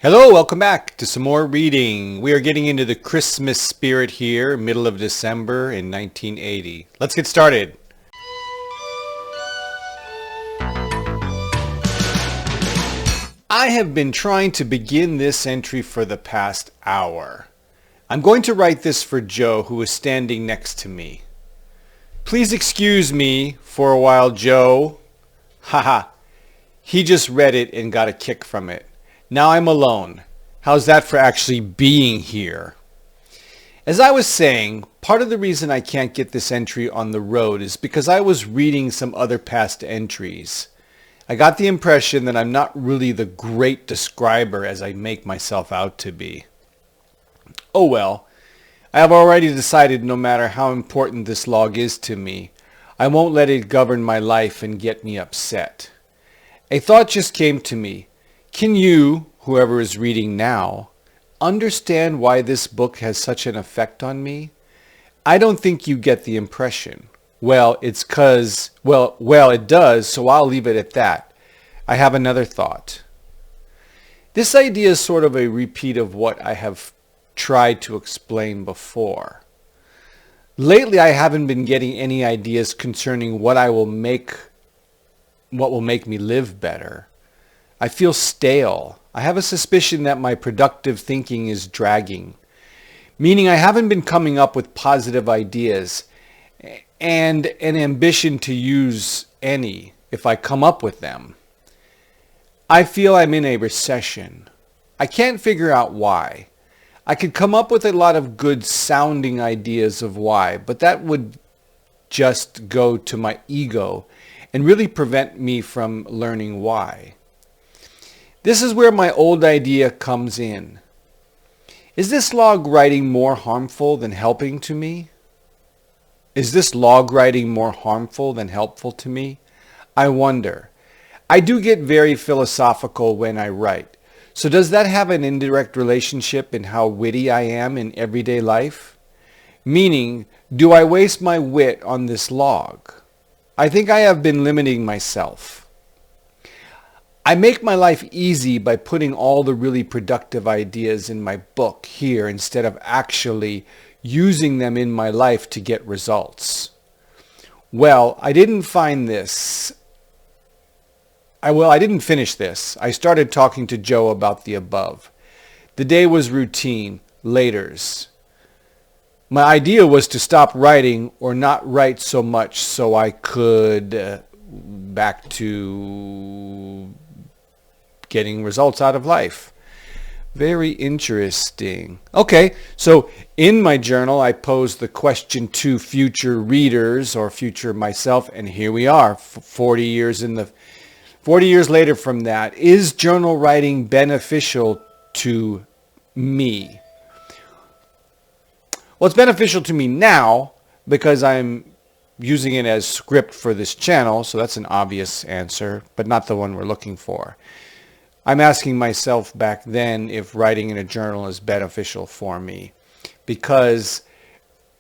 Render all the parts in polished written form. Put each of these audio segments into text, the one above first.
Hello, welcome back to some more reading. We are getting into the Christmas spirit here, middle of December in 1980. Let's get started. I have been trying to begin this entry for the past hour. I'm going to write this for Joe, who is standing next to me. Please excuse me for a while, Joe. Haha. He just read it and got a kick from it. Now I'm alone. How's that for actually being here? As I was saying, part of the reason I can't get this entry on the road is because I was reading some other past entries. I got the impression that I'm not really the great describer as I make myself out to be. Oh well, I have already decided no matter how important this log is to me, I won't let it govern my life and get me upset. A thought just came to me. Can you, whoever is reading now, understand why this book has such an effect on me? I don't think you get the impression. Well, it's 'cause, well, it does, so I'll leave it at that. I have another thought. This idea is sort of a repeat of what I have tried to explain before. Lately, I haven't been getting any ideas concerning what will make me live better. I feel stale. I have a suspicion that my productive thinking is dragging, meaning I haven't been coming up with positive ideas and an ambition to use any if I come up with them. I feel I'm in a recession. I can't figure out why. I could come up with a lot of good sounding ideas of why, but that would just go to my ego and really prevent me from learning why. This is where my old idea comes in. Is this log writing more harmful than helping to me? Is this log writing more harmful than helpful to me? I wonder. I do get very philosophical when I write. So does that have an indirect relationship in how witty I am in everyday life? Meaning, do I waste my wit on this log? I think I have been limiting myself. I make my life easy by putting all the really productive ideas in my book here instead of actually using them in my life to get results. Well, I didn't find this. I didn't finish this. I started talking to Joe about the above. The day was routine, laters. My idea was to stop writing or not write so much so I could back to getting results out of life. Very interesting. Okay, so in my journal, I posed the question to future readers or future myself, and here we are, 40 years later from that. Is journal writing beneficial to me? Well, it's beneficial to me now because I'm using it as script for this channel, so that's an obvious answer, but not the one we're looking for. I'm asking myself back then if writing in a journal is beneficial for me because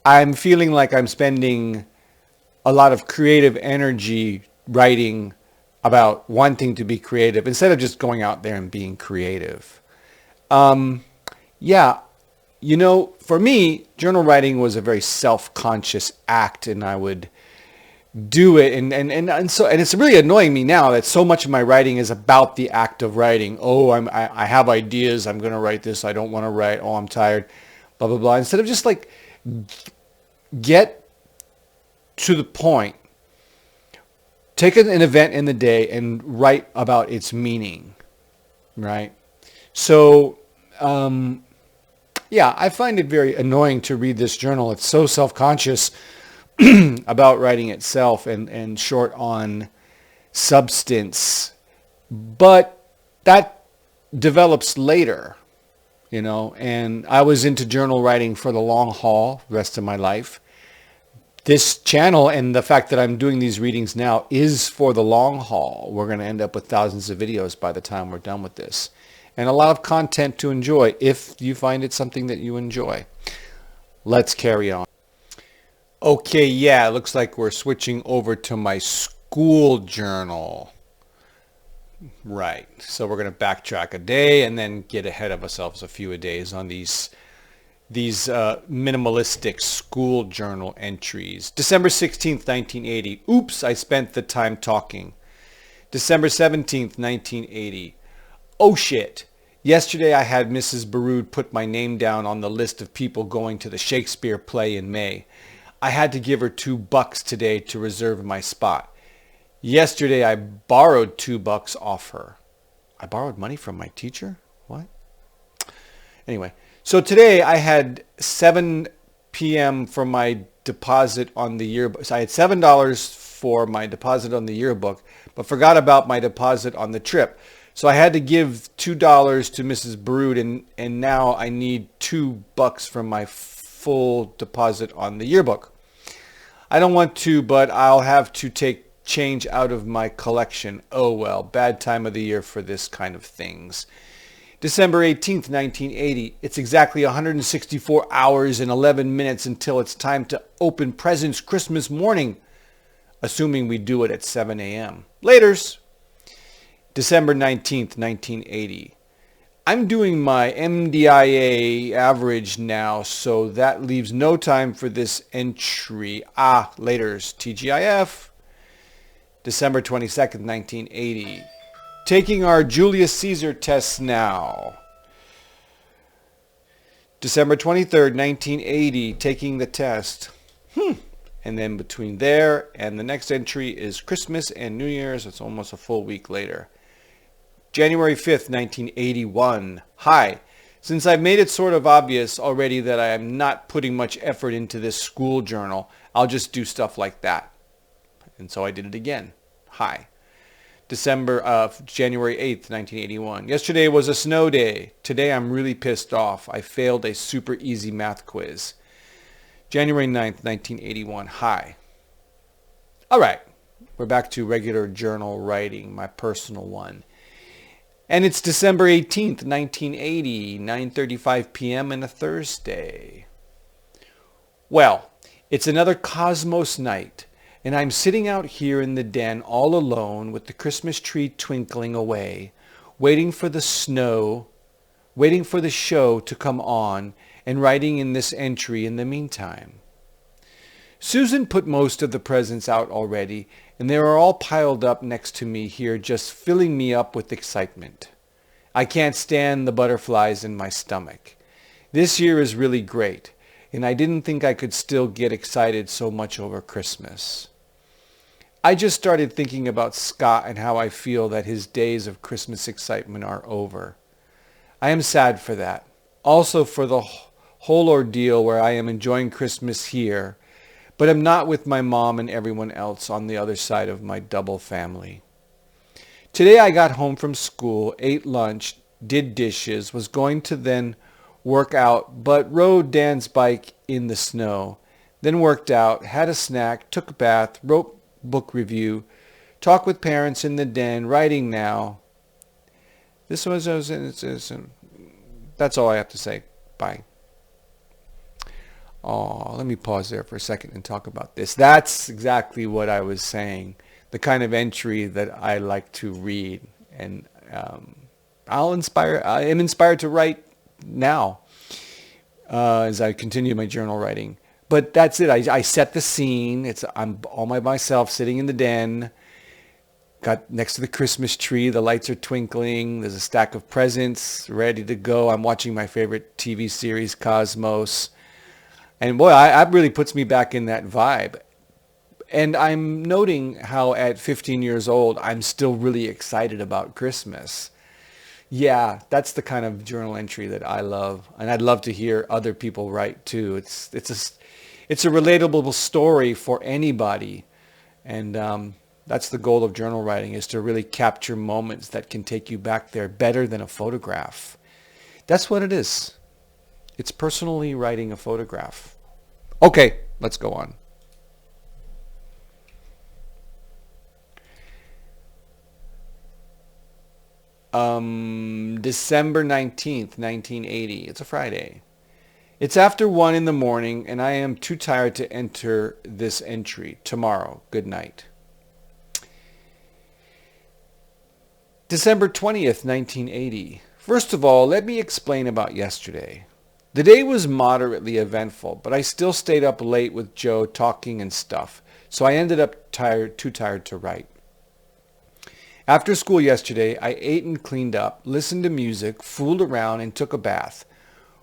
I'm feeling like I'm spending a lot of creative energy writing about wanting to be creative instead of just going out there and being creative. Yeah, you know, for me, journal writing was a very self-conscious act, and I would do it, and it's really annoying me now that so much of my writing is about the act of writing. Oh, I have ideas. I'm going to write this. I don't want to write. Oh, I'm tired. Blah blah blah. Instead of just like get to the point. Take an event in the day and write about its meaning, right? So, yeah, I find it very annoying to read this journal. It's so self-conscious about writing itself and short on substance. But that develops later, you know, and I was into journal writing for the long haul, the rest of my life. This channel and the fact that I'm doing these readings now is for the long haul. We're going to end up with thousands of videos by the time we're done with this. And a lot of content to enjoy if you find it something that you enjoy. Let's carry on. Okay, yeah, it looks like we're switching over to my school journal. Right. So we're going to backtrack a day and then get ahead of ourselves a few a days on these minimalistic school journal entries. December 16th, 1980. Oops, I spent the time talking. December 17th, 1980. Oh shit. Yesterday I had Mrs. Baroud put my name down on the list of people going to the Shakespeare play in May. I had to give her $2 today to reserve my spot. Yesterday I borrowed $2 off her. I borrowed money from my teacher? What? Anyway, so today I had 7 p.m. for my deposit on the yearbook. So I had $7 for my deposit on the yearbook, but forgot about my deposit on the trip. So I had to give $2 to Mrs. Baroud, and now I need $2 from my full deposit on the yearbook. I don't want to, but I'll have to take change out of my collection. Oh well, bad time of the year for this kind of things. December 18th, 1980. It's exactly 164 hours and 11 minutes until it's time to open presents Christmas morning, assuming we do it at 7 a.m. Laters. December 19th, 1980. I'm doing my MDIA average now, so that leaves no time for this entry. Laters. TGIF. December 22nd, 1980. Taking our Julius Caesar tests now. December 23rd, 1980. Taking the test. And then between there and the next entry is Christmas and New Year's. It's almost a full week later. January 5th, 1981. Hi. Since I've made it sort of obvious already that I am not putting much effort into this school journal, I'll just do stuff like that. And so I did it again. Hi. January 8th, 1981. Yesterday was a snow day. Today I'm really pissed off. I failed a super easy math quiz. January 9th, 1981. Hi. All right. We're back to regular journal writing, my personal one. And it's December 18th, 1980, 9:35 p.m. and a Thursday. Well, it's another Cosmos night, and I'm sitting out here in the den all alone with the Christmas tree twinkling away, waiting for the show to come on, and writing in this entry in the meantime. Susan put most of the presents out already, and they are all piled up next to me here, just filling me up with excitement. I can't stand the butterflies in my stomach. This year is really great, and I didn't think I could still get excited so much over Christmas. I just started thinking about Scott and how I feel that his days of Christmas excitement are over. I am sad for that. Also for the whole ordeal where I am enjoying Christmas here, but I'm not with my mom and everyone else on the other side of my double family. Today I got home from school, ate lunch, did dishes, was going to then work out, but rode Dan's bike in the snow, then worked out, had a snack, took a bath, wrote book review, talked with parents in the den, writing now. That's all I have to say. Bye. Oh, let me pause there for a second and talk about this. That's exactly what I was saying. The kind of entry that I like to read, and I am inspired to write now as I continue my journal writing. But that's it. I set the scene. I'm all by myself, sitting in the den. Got next to the Christmas tree. The lights are twinkling. There's a stack of presents ready to go. I'm watching my favorite TV series, Cosmos. And boy, that really puts me back in that vibe. And I'm noting how at 15 years old, I'm still really excited about Christmas. Yeah, that's the kind of journal entry that I love. And I'd love to hear other people write too. It's a relatable story for anybody. And that's the goal of journal writing, is to really capture moments that can take you back there better than a photograph. That's what it is. It's personally writing a photograph. Okay, let's go on. December 19th, 1980. It's a Friday. It's after 1 in the morning, and I am too tired to enter this entry. Tomorrow. Good night. December 20th, 1980. First of all, let me explain about yesterday. The day was moderately eventful, but I still stayed up late with Joe talking and stuff, so I ended up too tired to write. After school yesterday, I ate and cleaned up, listened to music, fooled around, and took a bath.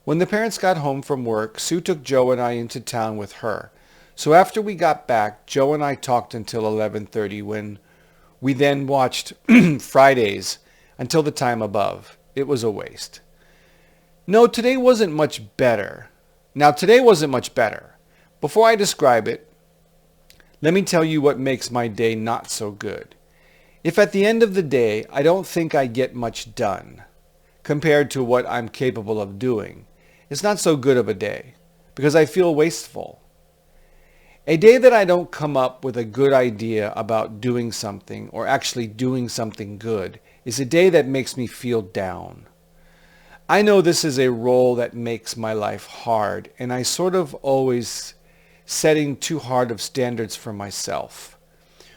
When the parents got home from work, Sue took Joe and I into town with her. So after we got back, Joe and I talked until 11:30 when we then watched Fridays until the time above. It was a waste. No, today wasn't much better. Today wasn't much better. Before I describe it, let me tell you what makes my day not so good. If at the end of the day, I don't think I get much done compared to what I'm capable of doing, it's not so good of a day because I feel wasteful. A day that I don't come up with a good idea about doing something or actually doing something good is a day that makes me feel down. I know this is a role that makes my life hard, and I sort of always setting too hard of standards for myself,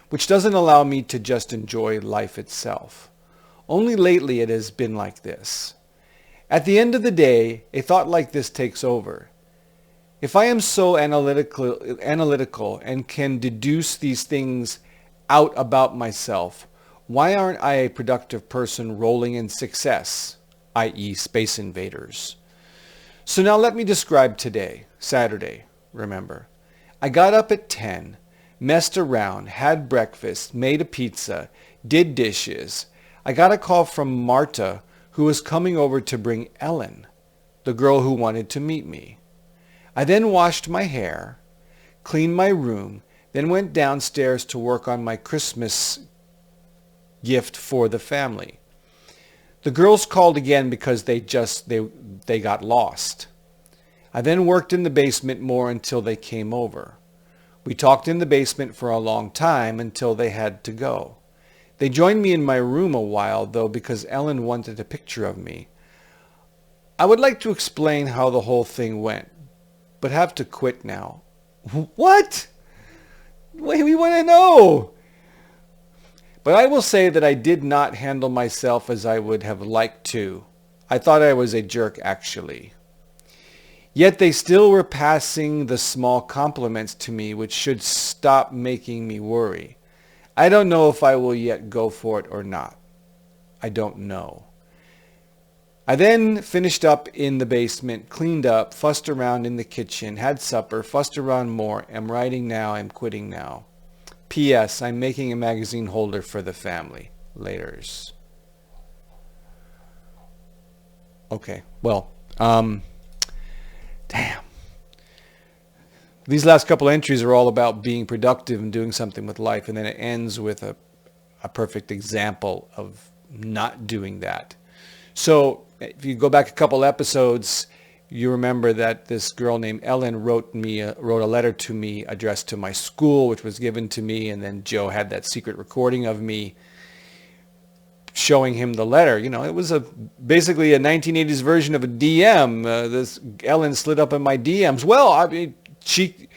which doesn't allow me to just enjoy life itself. Only lately it has been like this. At the end of the day, a thought like this takes over. If I am so analytical and can deduce these things out about myself, why aren't I a productive person rolling in success, i.e. Space Invaders? So now let me describe today, Saturday, remember. I got up at 10, messed around, had breakfast, made a pizza, did dishes. I got a call from Marta, who was coming over to bring Ellen, the girl who wanted to meet me. I then washed my hair, cleaned my room, then went downstairs to work on my Christmas gift for the family. The girls called again because they got lost. I then worked in the basement more until they came over. We talked in the basement for a long time until they had to go. They joined me in my room a while, though, because Ellen wanted a picture of me. I would like to explain how the whole thing went, but have to quit now. What? Wait, we want to know. But I will say that I did not handle myself as I would have liked to. I thought I was a jerk, actually. Yet they still were passing the small compliments to me, which should stop making me worry. I don't know if I will yet go for it or not. I don't know. I then finished up in the basement, cleaned up, fussed around in the kitchen, had supper, fussed around more. Am writing now, I'm quitting now. P.S. I'm making a magazine holder for the family. Laters. Okay, well, damn. These last couple entries are all about being productive and doing something with life, and then it ends with a perfect example of not doing that. So if you go back a couple episodes, you remember that this girl named Ellen wrote a letter to me addressed to my school, which was given to me, and then Joe had that secret recording of me showing him the letter. You know, it was basically a 1980s version of a diem. This Ellen slid up in my DMs. Well, I mean, she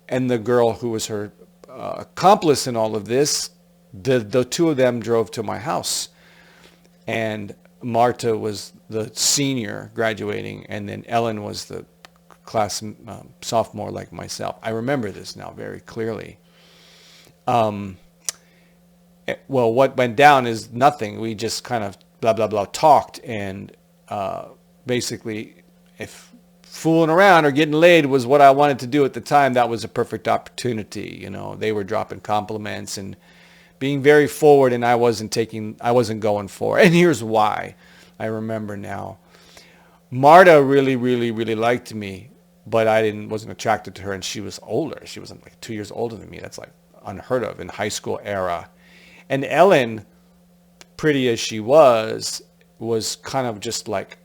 and the girl who was her accomplice in all of this, the two of them drove to my house, and Marta was the senior graduating, and then Ellen was the class sophomore like myself. I remember this now very clearly. Well, what went down is nothing. We just kind of blah, blah, blah talked, and basically if fooling around or getting laid was what I wanted to do at the time, that was a perfect opportunity. You know, they were dropping compliments and being very forward, and I wasn't going for it. And here's why. I remember now. Marta really, really, really liked me, but I wasn't attracted to her, and she was older. She was like 2 years older than me. That's like unheard of in high school era. And Ellen, pretty as she was kind of just like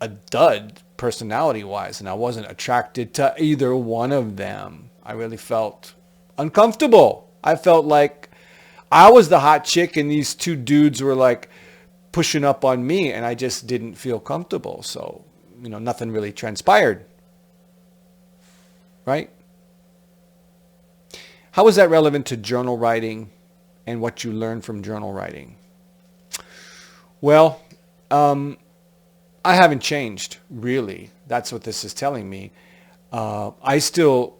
a dud personality-wise, and I wasn't attracted to either one of them. I really felt uncomfortable. I felt like I was the hot chick, and these two dudes were like pushing up on me, and I just didn't feel comfortable. So, you know, nothing really transpired. Right? How is that relevant to journal writing and what you learn from journal writing? Well, I haven't changed, really. That's what this is telling me. I still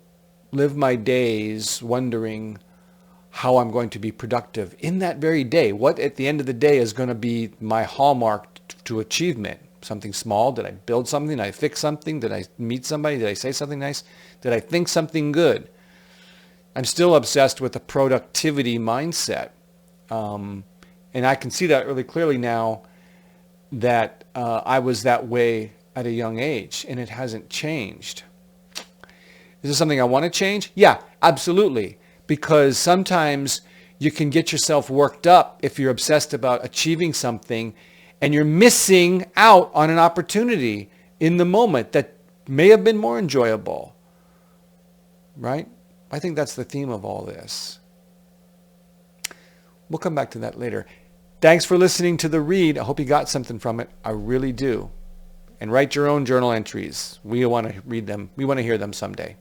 live my days wondering how I'm going to be productive in that very day. What at the end of the day is going to be my hallmark to achievement? Something small? Did I build something? Did I fix something? Did I meet somebody? Did I say something nice? Did I think something good? I'm still obsessed with a productivity mindset. And I can see that really clearly now that I was that way at a young age, and it hasn't changed. Is this something I want to change? Yeah, absolutely. Because sometimes you can get yourself worked up if you're obsessed about achieving something and you're missing out on an opportunity in the moment that may have been more enjoyable. Right? I think that's the theme of all this. We'll come back to that later. Thanks for listening to the read. I hope you got something from it. I really do. And write your own journal entries. We want to read them. We want to hear them someday.